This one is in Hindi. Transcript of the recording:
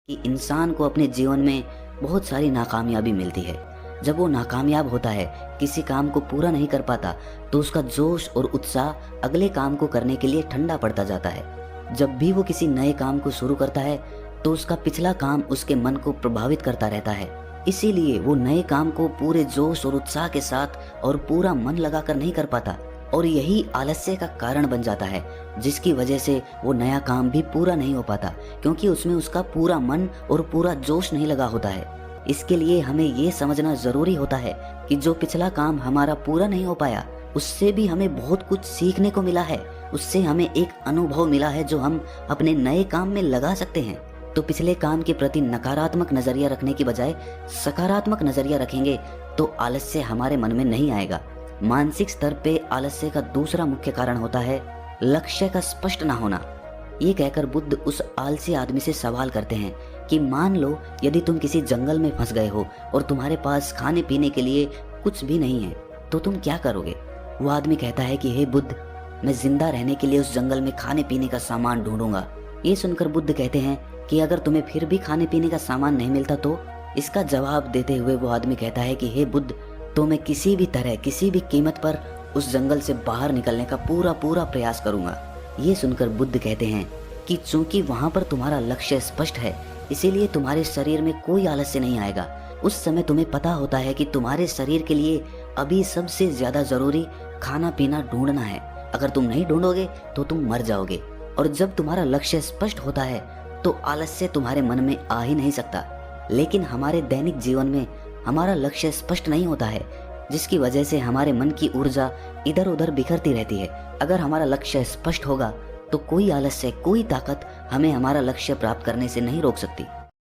कि इंसान को अपने जीवन में बहुत सारी नाकामयाबी मिलती है। जब वो नाकामयाब होता है, किसी काम को पूरा नहीं कर पाता, तो उसका जोश और उत्साह अगले काम को करने के लिए ठंडा पड़ता जाता है। जब भी वो किसी नए काम को शुरू करता है तो उसका पिछला काम उसके मन को प्रभावित करता रहता है। इसीलिए वो नए काम को पूरे जोश और उत्साह के साथ और पूरा मन लगाकर नहीं कर पाता, और यही आलस्य का कारण बन जाता है, जिसकी वजह से वो नया काम भी पूरा नहीं हो पाता, क्योंकि उसमें उसका पूरा मन और पूरा जोश नहीं लगा होता है। इसके लिए हमें ये समझना जरूरी होता है कि जो पिछला काम हमारा पूरा नहीं हो पाया, उससे भी हमें बहुत कुछ सीखने को मिला है। उससे हमें एक अनुभव मिला है जो हम अपने नए काम में लगा सकते हैं। तो पिछले काम के प्रति नकारात्मक नजरिया रखने की बजाय सकारात्मक नजरिया रखेंगे तो आलस्य हमारे मन में नहीं आएगा। मानसिक स्तर पे आलस्य का दूसरा मुख्य कारण होता है लक्ष्य का स्पष्ट ना होना। ये कहकर बुद्ध उस आलसी आदमी से सवाल करते हैं कि मान लो यदि तुम किसी जंगल में फंस गए हो और तुम्हारे पास खाने पीने के लिए कुछ भी नहीं है, तो तुम क्या करोगे? वो आदमी कहता है कि हे बुद्ध, मैं जिंदा रहने के लिए उस जंगल में खाने पीने का सामान ढूंढूंगा। ये सुनकर बुद्ध कहते हैं कि अगर तुम्हें फिर भी खाने पीने का सामान नहीं मिलता तो? इसका जवाब देते हुए वो आदमी कहता है कि हे बुद्ध, तो मैं किसी भी तरह किसी भी कीमत पर उस जंगल से बाहर निकलने का पूरा प्रयास करूंगा। ये सुनकर बुद्ध कहते हैं कि चूंकि वहां पर तुम्हारा लक्ष्य स्पष्ट है, इसीलिए तुम्हारे शरीर में कोई आलस्य नहीं आएगा। उस समय तुम्हें पता होता है कि तुम्हारे शरीर के लिए अभी सबसे ज्यादा जरूरी खाना पीना ढूंढना है। अगर तुम नहीं ढूंढोगे तो तुम मर जाओगे। और जब तुम्हारा लक्ष्य स्पष्ट होता है तो आलस्य तुम्हारे मन में आ ही नहीं सकता। लेकिन हमारे दैनिक जीवन में हमारा लक्ष्य स्पष्ट नहीं होता है, जिसकी वजह से हमारे मन की ऊर्जा इधर उधर बिखरती रहती है। अगर हमारा लक्ष्य स्पष्ट होगा तो कोई आलस्य, कोई ताकत हमें हमारा लक्ष्य प्राप्त करने से नहीं रोक सकती।